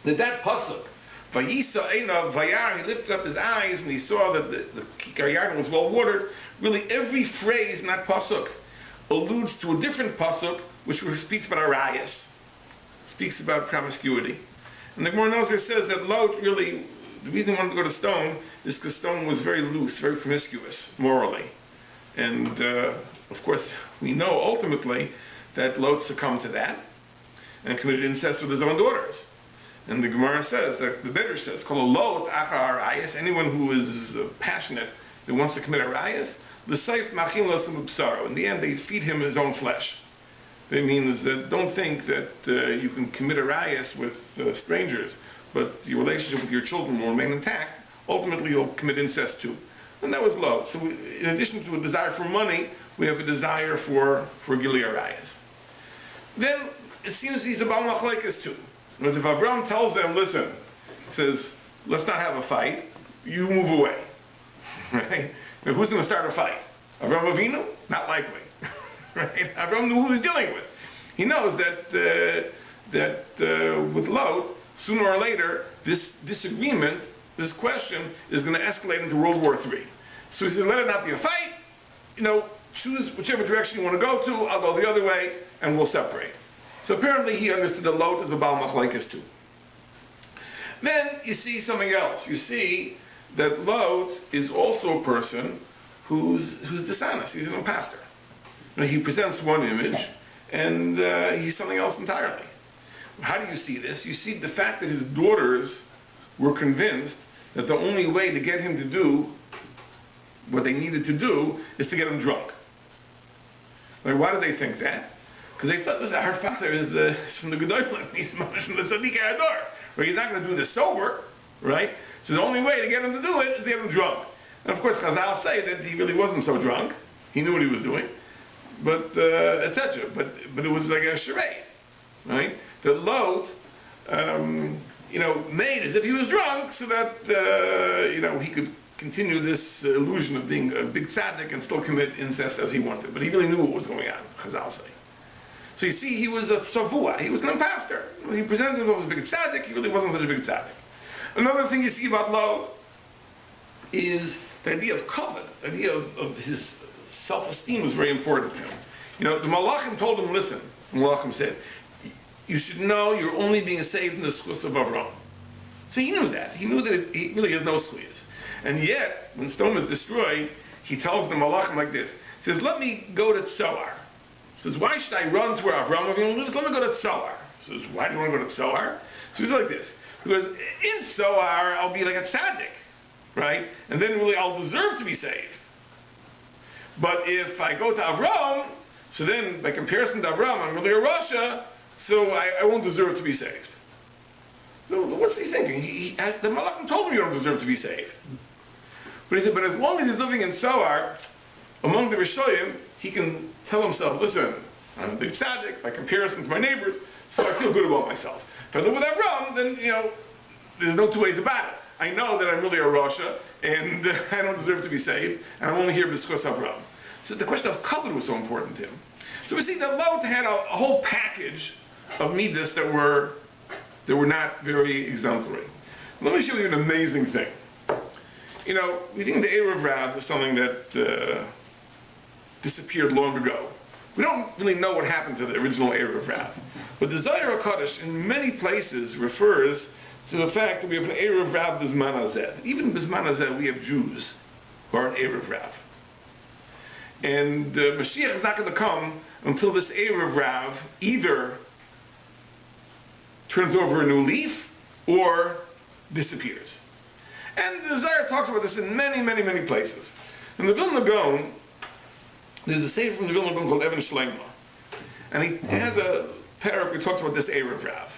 that pasuk, Vayisa Einav VAYERA, he lifted up his eyes and he saw that the Kikar Yarden was well watered. Really, every phrase in that pasuk alludes to a different pasuk, which speaks about arayas, speaks about promiscuity. And the Gemara Nazir says that Lot really, the reason he wanted to go to stone is because stone was very loose, very promiscuous, morally. And of course, we know ultimately that Lot succumbed to that and committed incest with his own daughters. And the Gemara says, that the Bereshis says, Kol Lot achar arayas, anyone who is passionate, that wants to commit arayas, the seif machim losem b'saro. In the end, they feed him his own flesh. That means that don't think that you can commit arayas with strangers, but your relationship with your children will remain intact. Ultimately, you'll commit incest too. And that was Lot. So in addition to a desire for money, we have a desire for Gilui arayas. Then it seems he's a Baal Machlekes too. Because if Abraham tells them, listen, says, let's not have a fight, you move away. Right? Now who's going to start a fight? Avraham Avinu? Not likely. Right? Abraham knew who he was dealing with. He knows that with Lot, sooner or later, this disagreement, this question, is going to escalate into World War III. So he said, let it not be a fight. Choose whichever direction you want to go to. I'll go the other way, and we'll separate. So apparently he understood that Lot is a Baal Machlekes too. Then you see something else. You see that Lot is also a person who's dishonest. He's an imposter. He presents one image, and he's something else entirely. How do you see this? You see the fact that his daughters were convinced that the only way to get him to do what they needed to do is to get him drunk. Like, why did they think that? Because they thought, listen, our father is from the Gedolim, he's from the Tzaddik Ador, where he's not going to do this sober, right? So the only way to get him to do it is to get him drunk. And of course, Chazal say that he really wasn't so drunk. He knew what he was doing, but etc. But it was like a charade, right? That Lot, made as if he was drunk, so that he could continue this illusion of being a big tzaddik and still commit incest as he wanted. But he really knew what was going on, Chazal say. So you see, he was a tzavua. He was an imposter. He presented himself as a big tzaddik. He really wasn't such a big tzaddik. Another thing you see about Lot is the idea of kavod. The idea of his self-esteem was very important to him. The Malachim told him, listen, the Malachim said, you should know you're only being saved in the schus of Avraham. So he knew that. He knew that he really has no schuyas. And yet, when Stone is destroyed, he tells the Malachim like this. He says, let me go to Tzoar. He says, why should I run to where Avraham Avinu lives? Let me go to Tzoar. He says, why do you want to go to Tzoar? So he's like this. Because in Tzoar, I'll be like a tzaddik, right? And then really I'll deserve to be saved. But if I go to Avraham, so then by comparison to Avraham, I'm really a Rasha, so I won't deserve to be saved. So what's he thinking? The Malachim told him you don't deserve to be saved. But he said, but as long as he's living in Tzoar, among the Rishoyim, he can tell himself, listen, I'm a big tzaddik by comparison to my neighbors, so I feel good about myself. If I live with Avraham, then, there's no two ways about it. I know that I'm really a Rasha, and I don't deserve to be saved, and I'm only here b'schus Avraham. So the question of kavod was so important to him. So we see that Lot had a whole package of midas that were not very exemplary. Let me show you an amazing thing. We think the Erev Rav is something that disappeared long ago. We don't really know what happened to the original Erev Rav. But the Zohar HaKadosh in many places refers to the fact that we have an Erev Rav Bizman Hazeh. Even in Bizman Hazeh we have Jews who are an Erev Rav. And Mashiach is not going to come until this Erev Rav either turns over a new leaf or disappears. And the Zohar talks about this in many, many, many places. In the Vilna Gaon, there's a sefer from the Vilna Gaon called Evan Shleima. And he has a paragraph that talks about this Erev Rav.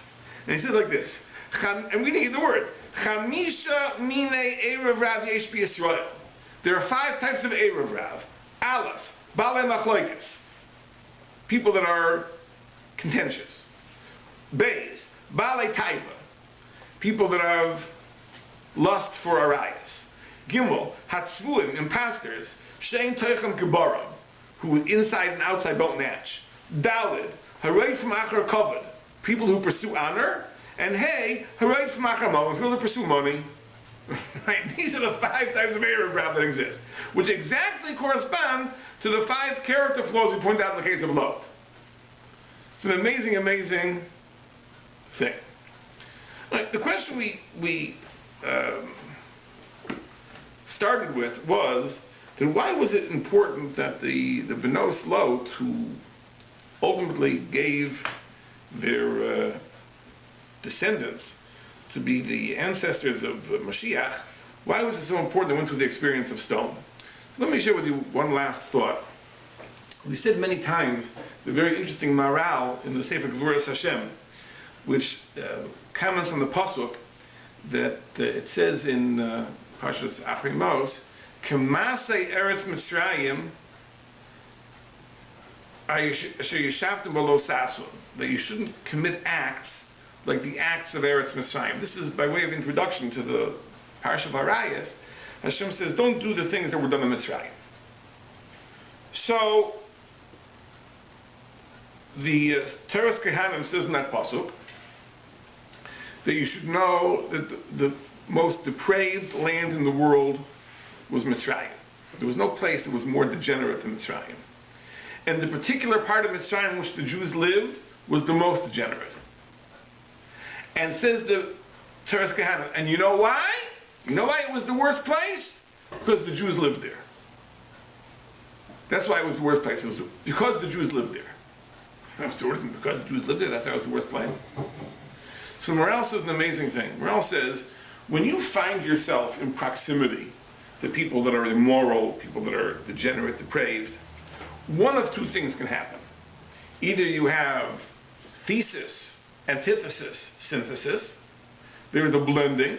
And he says like this, and we need the word, Chamisha mine Erev Rav yesh b'Yisrael. There are 5 types of Erev Rav. Aleph, Balei Machloikes, people that are contentious. Beis, Balei Taiva, people that have lust for arayas. Gimel, Hatzvuim, imposters, Shein Teichem Gebaram, who inside and outside don't match. Dalid, Harei from Achar Kovod, people who pursue honor. And Hey, Harei from Achar Mammon, people who pursue money. Right? These are the 5 types of Erev Rav that exist, which exactly correspond to the 5 character flaws we point out in the case of Lot. It's an amazing, amazing thing. Right, the question we started with was, then why was it important that the Benos Lot, who ultimately gave their descendants to be the ancestors of Mashiach, why was it so important they went through the experience of stone? So let me share with you one last thought. We said many times the very interesting Maral in the Sefer Gvuras Hashem, which comments on the pasuk that it says in Parshas Achrimos, Kemasei Eretz Mitzrayim asher yeshavtem below sasun, that you shouldn't commit acts like the acts of Eretz Mitzrayim. This is by way of introduction to the Parsha of Arayas. Hashem says, don't do the things that were done in Mitzrayim. So, the Teres Kehanim says in that pasuk that you should know that the most depraved land in the world was Mitzrayim. There was no place that was more degenerate than Mitzrayim. And the particular part of Mitzrayim in which the Jews lived was the most degenerate. And says the Teres Kehanim, and you know why? You know why it was the worst place? Because the Jews lived there. That's why it was the worst place. It was because the Jews lived there. So it isn't because the Jews lived there, that's why it was the worst place. So Morel says an amazing thing. Morel says, when you find yourself in proximity to people that are immoral, people that are degenerate, depraved, one of 2 things can happen. Either you have thesis, antithesis, synthesis. There is a blending.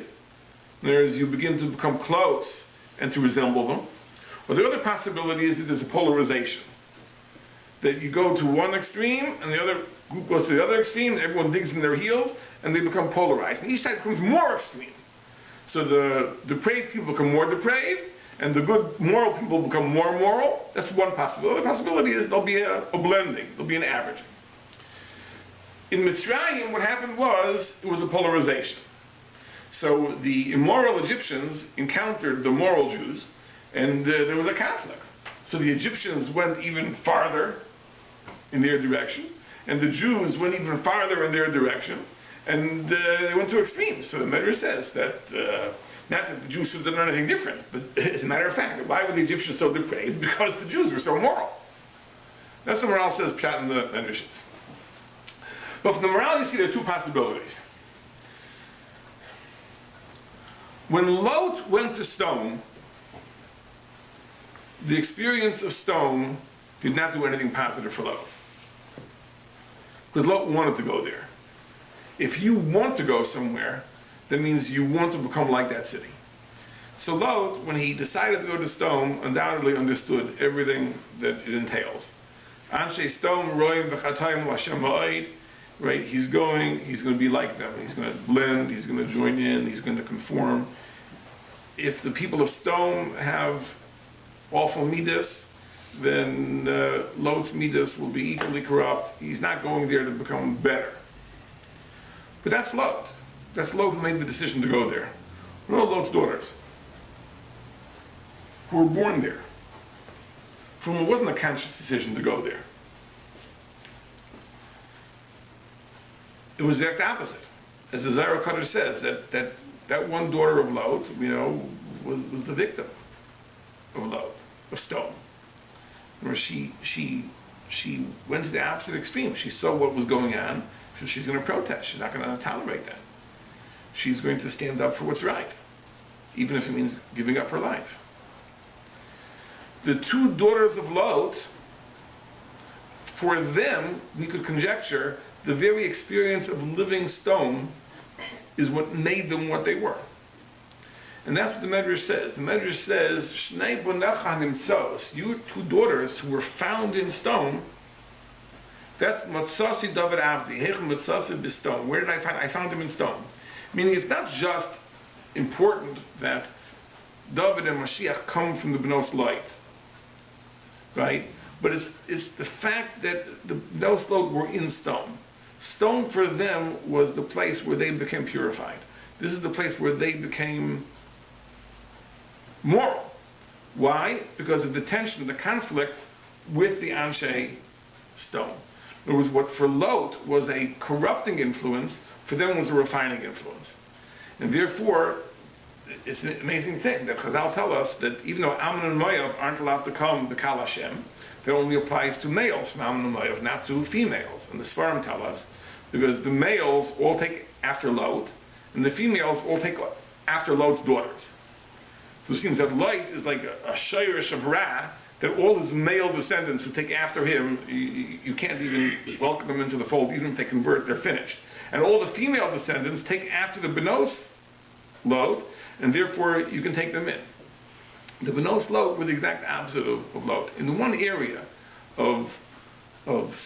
There is you begin to become close and to resemble them. Or the other possibility is that there's a polarization. That you go to one extreme and the other group goes to the other extreme, and everyone digs in their heels and they become polarized. And each side becomes more extreme. So the depraved people become more depraved and the good moral people become more moral. That's one possibility. The other possibility is there'll be a blending. There'll be an averaging. In Mitzrayim, what happened was, it was a polarization. So the immoral Egyptians encountered the moral Jews, and there was a conflict. So the Egyptians went even farther in their direction, and the Jews went even farther in their direction, and they went to extremes. So the Medrash says that, not that the Jews should have done anything different, but as a matter of fact, why were the Egyptians so depraved? Because the Jews were so moral. That's what Maral says, Pshat in the Bereshis. But from the Maral, you see there are 2 possibilities. When Lot went to stone, the experience of stone did not do anything positive for Lot. Because Lot wanted to go there. If you want to go somewhere, that means you want to become like that city. So Lot, when he decided to go to stone, undoubtedly understood everything that it entails. Anshe stone roim v'chatayim l'Hashem ha'od. Right, he's going to be like them. He's going to blend, he's going to join in, he's going to conform. If the people of stone have awful midas, then Lot's midas will be equally corrupt. He's not going there to become better. But that's Lot. That's Lot who made the decision to go there. What are Lot's daughters? Who were born there. For whom it wasn't a conscious decision to go there. it was the exact opposite. As the Zohar Kodesh says, that one daughter of Lot, was the victim of Lot, of stone. Where she went to the opposite extreme. She saw what was going on, so she's going to protest. She's not going to tolerate that. She's going to stand up for what's right, even if it means giving up her life. The two daughters of Lot, for them, we could conjecture, the very experience of living stone is what made them what they were. And that's what the Medrash says. The Medrash says, Shnei bonecha nimtzos, your two daughters who were found in stone, that's matzasi David Avdi, hechem matzasi b'stone. Where did I find? I found him in stone. Meaning it's not just important that David and Mashiach come from the Benos light, right? But it's the fact that the Benos light were in stone. Stone for them was the place where they became purified. This is the place where they became moral. Why? Because of the tension, the conflict with the Anshe stone. In other words, what for Lot was a corrupting influence, for them was a refining influence. And therefore, it's an amazing thing that Chazal tell us that even though Ammon and Moav aren't allowed to come to Kal Hashem, that only applies to males from Ammon and Moav, not to females. And the Sfarim tell us, because the males all take after Lot, and the females all take after Lot's daughters. So it seems that Lot is like a shayrish of Ra, that all his male descendants who take after him, you can't even welcome them into the fold, even if they convert, they're finished. And all the female descendants take after the Benos Lot, and therefore you can take them in. The Benos Lot were the exact opposite of Lot. In the one area of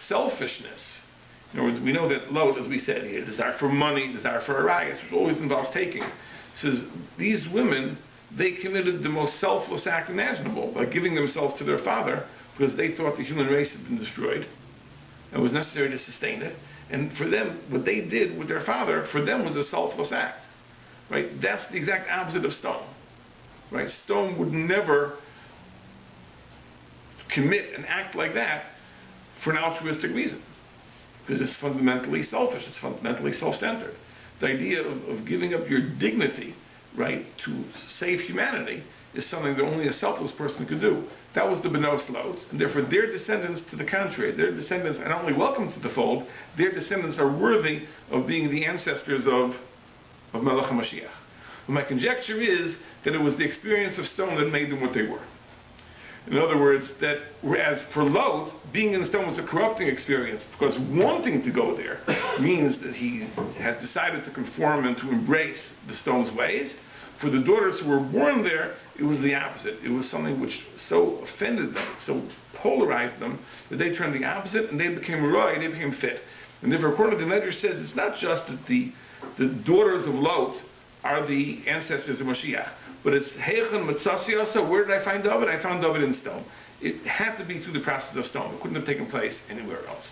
selfishness, in other words, we know that Lot, as we said, he had desire for money, desire for arayas, which always involves taking. It says these women, they committed the most selfless act imaginable by giving themselves to their father because they thought the human race had been destroyed and it was necessary to sustain it. And for them, what they did with their father, for them was a selfless act. Right? That's the exact opposite of stone. Right? Stone would never commit an act like that for an altruistic reason, because it's fundamentally selfish, it's fundamentally self-centered. The idea of giving up your dignity, right, to save humanity is something that only a selfless person could do. That was the Benos Lot, and therefore their descendants, to the contrary, their descendants are not only welcome to the fold, their descendants are worthy of being the ancestors of Melech HaMashiach. But my conjecture is that it was the experience of stone that made them what they were. In other words, that whereas for Lot, being in stone was a corrupting experience, because wanting to go there means that he has decided to conform and to embrace the stone's ways. For the daughters who were born there, it was the opposite. It was something which so offended them, so polarized them, that they turned the opposite and they became roy, they became fit. And therefore, according to the Medrash says, it's not just that the daughters of Lot are the ancestors of Mashiach, but it's Heichen Matzasiasa. Where did I find David? I found David in stone. It had to be through the process of stone. It couldn't have taken place anywhere else.